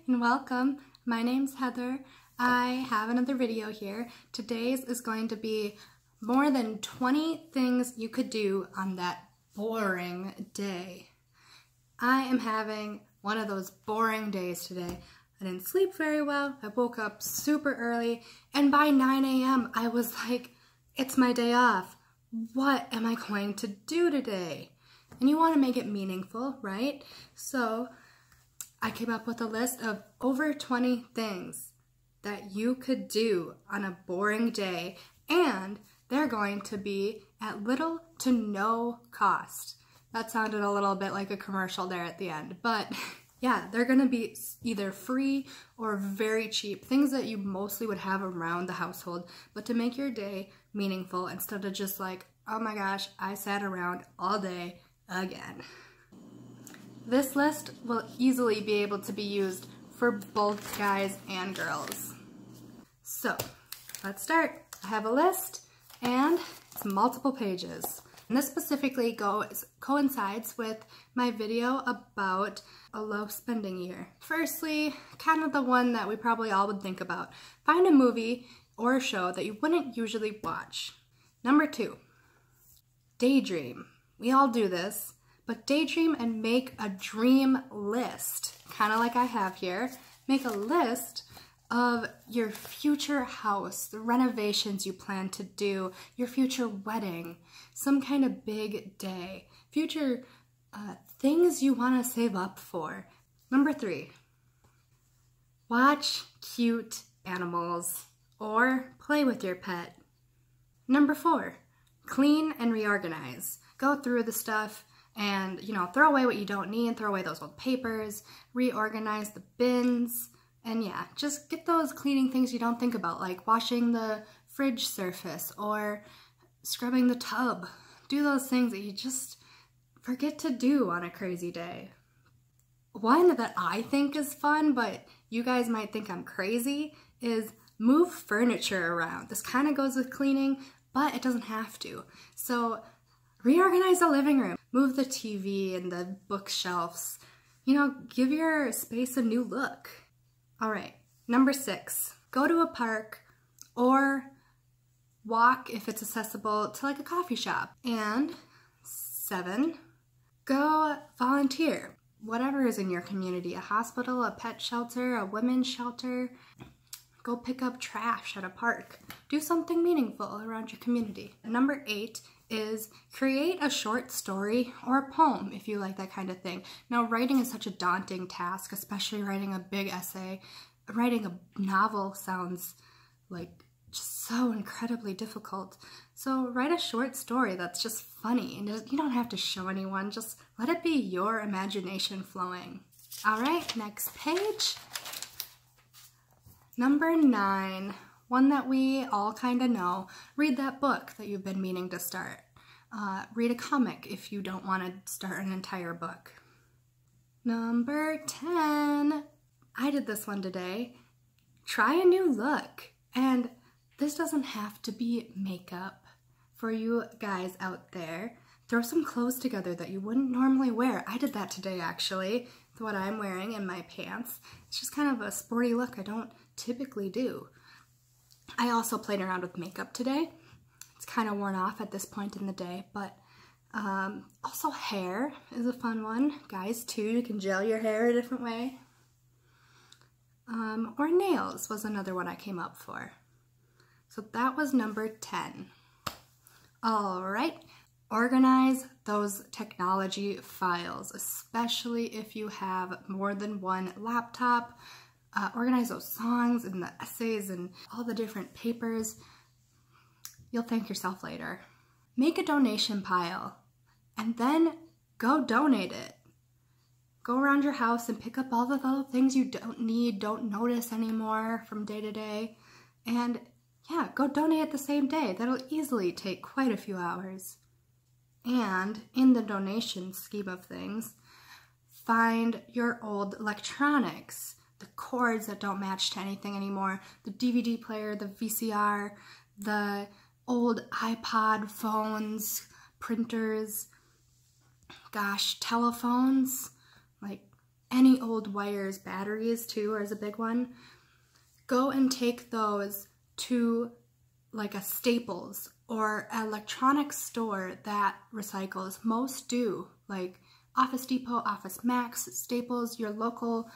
and welcome. My name's Heather. I have another video here. Today's is going to be more than 20 things you could do on that boring day. I am having one of those boring days today. I didn't sleep very well. I woke up super early, and by 9 a.m. I was like, it's my day off. What am I going to do today? And you want to make it meaningful, right? So I came up with a list of over 20 things that you could do on a boring day, and they're going to be at little to no cost. That sounded a little bit like a commercial there at the end, but yeah, they're gonna be either free or very cheap, things that you mostly would have around the household, but to make your day meaningful instead of just like, oh my gosh, I sat around all day again. This list will easily be able to be used for both guys and girls. So let's start. I have a list and it's multiple pages. And this specifically coincides with my video about a low spending year. Firstly, kind of the one that we probably all would think about. Find a movie or a show that you wouldn't usually watch. Number 2, daydream. We all do this, but daydream and make a dream list, kind of like I have here. Make a list of your future house, the renovations you plan to do, your future wedding, some kind of big day, future things you want to save up for. Number 3, watch cute animals or play with your pet. Number 4, clean and reorganize. Go through the stuff and, throw away what you don't need, throw away those old papers, reorganize the bins. And yeah, just get those cleaning things you don't think about, like washing the fridge surface or scrubbing the tub. Do those things that you just forget to do on a crazy day. One that I think is fun, but you guys might think I'm crazy, is move furniture around. This kind of goes with cleaning, but it doesn't have to. So reorganize the living room. Move the TV and the bookshelves. Give your space a new look. All right, number 6, go to a park or walk if it's accessible to like a coffee shop. And 7, go volunteer. Whatever is in your community, a hospital, a pet shelter, a women's shelter. Go pick up trash at a park. Do something meaningful around your community. Number 8 is create a short story or a poem if you like that kind of thing. Now, writing is such a daunting task, especially writing a big essay. Writing a novel sounds like just so incredibly difficult. So write a short story that's just funny, and you don't have to show anyone, just let it be your imagination flowing. All right, next page. Number 9, one that we all kind of know. Read that book that you've been meaning to start. Read a comic if you don't want to start an entire book. Number 10, I did this one today. Try a new look. And this doesn't have to be makeup. For you guys out there, throw some clothes together that you wouldn't normally wear. I did that today, actually. It's what I'm wearing in my pants. It's just kind of a sporty look I don't typically do. I also played around with makeup today. It's kind of worn off at this point in the day, but also hair is a fun one. Guys too, you can gel your hair a different way. Or nails was another one I came up for. So that was number 10. All right, organize those technology files, especially if you have more than one laptop. Organize those songs and the essays and all the different papers. You'll thank yourself later. Make a donation pile and then go donate it. Go around your house and pick up all the little things you don't need, don't notice anymore from day to day. And yeah, go donate it the same day. That'll easily take quite a few hours. And in the donation scheme of things, find your old electronics. The cords that don't match to anything anymore, the DVD player, the VCR, the old iPod phones, printers, gosh, telephones, like any old wires, batteries too, is a big one. Go and take those to like a Staples or an electronics store that recycles. Most do, like Office Depot, Office Max, Staples, your local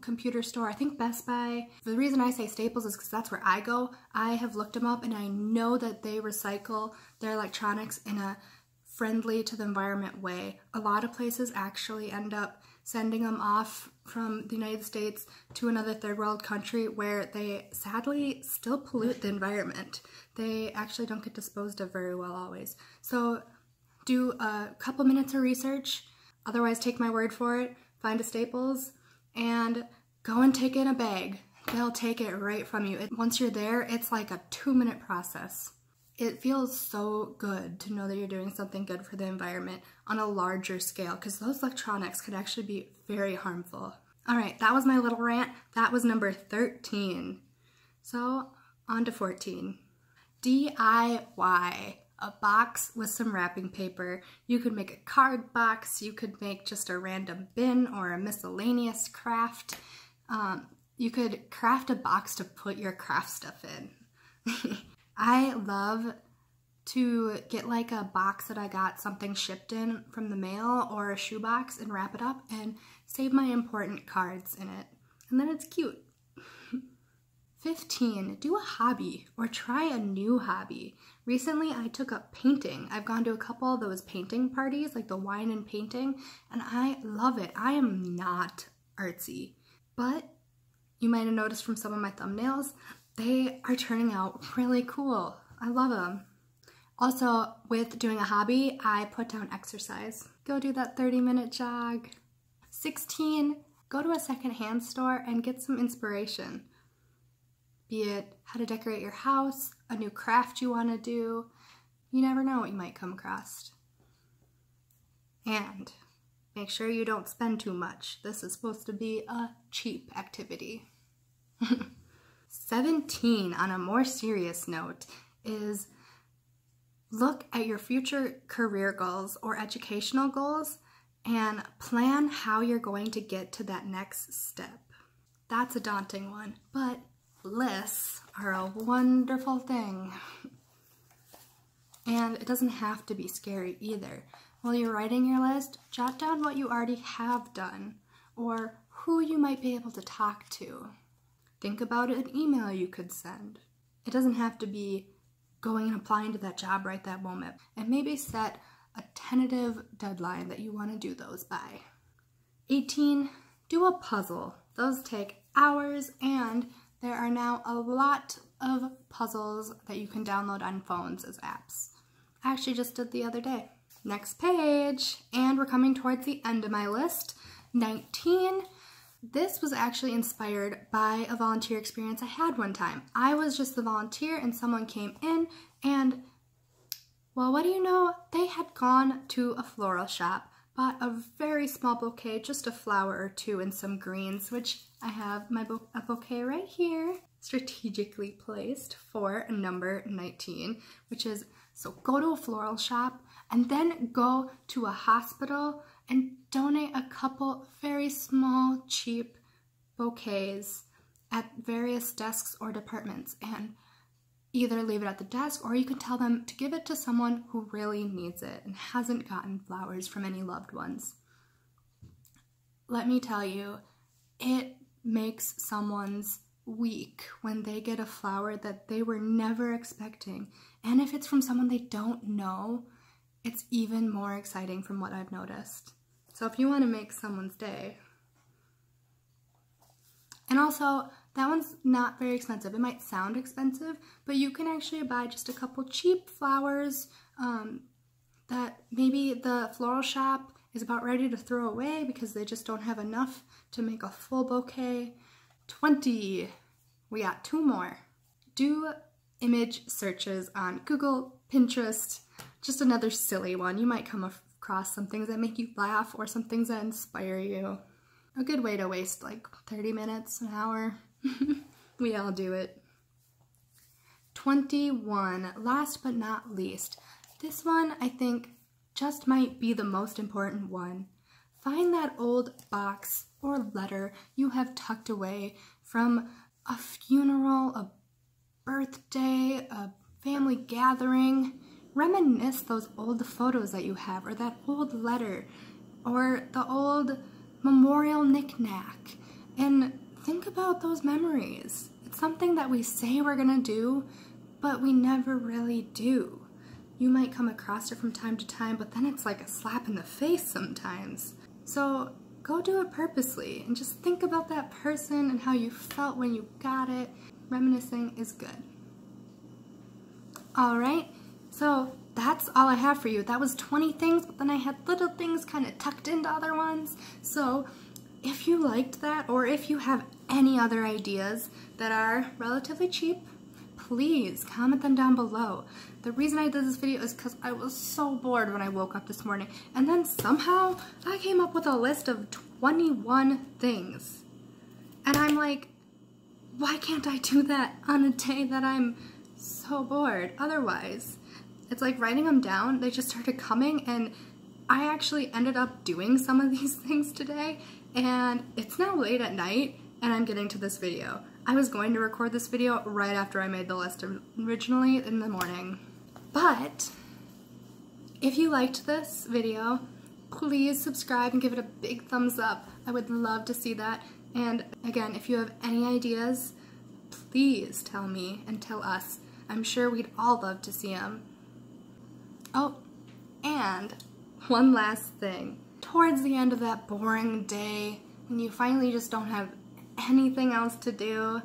computer store. I think Best Buy. The reason I say Staples is because that's where I go. I have looked them up and I know that they recycle their electronics in a friendly to the environment way. A lot of places actually end up sending them off from the United States to another third world country where they sadly still pollute the environment. They actually don't get disposed of very well always. So do a couple minutes of research, otherwise take my word for it, find a Staples and go and take it in a bag. They'll take it right from you. Once you're there, it's like a 2-minute process. It feels so good to know that you're doing something good for the environment on a larger scale, because those electronics could actually be very harmful. All right, that was my little rant. That was number 13. So on to 14. DIY. A box with some wrapping paper. You could make a card box. You could make just a random bin or a miscellaneous craft. You could craft a box to put your craft stuff in. I love to get like a box that I got something shipped in from the mail or a shoebox and wrap it up and save my important cards in it. And then it's cute. 15, do a hobby or try a new hobby. Recently I took up painting. I've gone to a couple of those painting parties, like the wine and painting, and I love it. I am not artsy, but you might have noticed from some of my thumbnails, they are turning out really cool. I love them. Also, with doing a hobby, I put down exercise. Go do that 30-minute jog. 16, go to a secondhand store and get some inspiration. Be it how to decorate your house, a new craft you want to do. You never know what you might come across. And make sure you don't spend too much. This is supposed to be a cheap activity. 17, on a more serious note, is look at your future career goals or educational goals and plan how you're going to get to that next step. That's a daunting one, but lists are a wonderful thing. And it doesn't have to be scary either. While you're writing your list, jot down what you already have done or who you might be able to talk to. Think about an email you could send. It doesn't have to be going and applying to that job right that moment. And maybe set a tentative deadline that you want to do those by. 18, do a puzzle. Those take hours, and there are now a lot of puzzles that you can download on phones as apps. I actually just did the other day. Next page, and we're coming towards the end of my list. 19, this was actually inspired by a volunteer experience I had one time. I was just the volunteer and someone came in and, well, what do you know? They had gone to a floral shop, bought a very small bouquet, just a flower or two and some greens, which I have a bouquet right here, strategically placed for number 19, which is, so go to a floral shop and then go to a hospital and donate a couple very small, cheap bouquets at various desks or departments, and either leave it at the desk or you can tell them to give it to someone who really needs it and hasn't gotten flowers from any loved ones. Let me tell you, it makes someone's week when they get a flower that they were never expecting. And if it's from someone they don't know, it's even more exciting from what I've noticed. So if you want to make someone's day. And also, that one's not very expensive. It might sound expensive, but you can actually buy just a couple cheap flowers that maybe the floral shop is about ready to throw away because they just don't have enough to make a full bouquet. 20. We got 2 more. Do image searches on Google, Pinterest, just another silly one. You might come across some things that make you laugh or some things that inspire you. A good way to waste like 30 minutes, an hour. We all do it. 21, last but not least. This one I think just might be the most important one. find that old box or letter you have tucked away from a funeral, a birthday, a family gathering. Reminisce those old photos that you have, or that old letter, or the old memorial knick-knack, and think about those memories. It's something that we say we're gonna do, but we never really do. You might come across it from time to time, but then it's like a slap in the face sometimes. So go do it purposely and just think about that person and how you felt when you got it. Reminiscing is good. All right, so that's all I have for you. That was 20 things, but then I had little things kind of tucked into other ones. So if you liked that, or if you have any other ideas that are relatively cheap, please comment them down below. The reason I did this video is because I was so bored when I woke up this morning, and then somehow I came up with a list of 21 things. And I'm like, why can't I do that on a day that I'm so bored? Otherwise, it's like writing them down, they just started coming, and I actually ended up doing some of these things today, and it's now late at night and I'm getting to this video. I was going to record this video right after I made the list originally in the morning. But if you liked this video, please subscribe and give it a big thumbs up. I would love to see that. And again, if you have any ideas, please tell me and tell us. I'm sure we'd all love to see them. Oh, and one last thing. Towards the end of that boring day, when you finally just don't have anything else to do,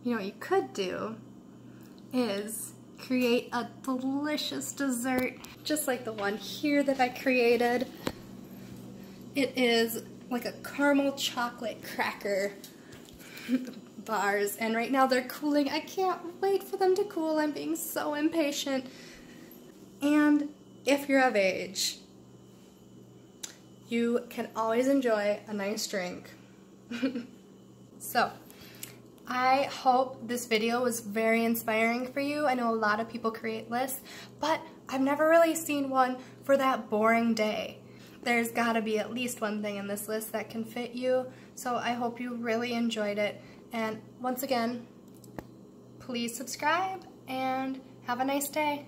you know what you could do is create a delicious dessert, just like the one here that I created. It is like a caramel chocolate cracker bars, and right now they're cooling. I can't wait for them to cool. I'm being so impatient. And if you're of age, you can always enjoy a nice drink. So, I hope this video was very inspiring for you. I know a lot of people create lists, but I've never really seen one for that boring day. There's gotta be at least one thing in this list that can fit you, so I hope you really enjoyed it. And once again, please subscribe and have a nice day.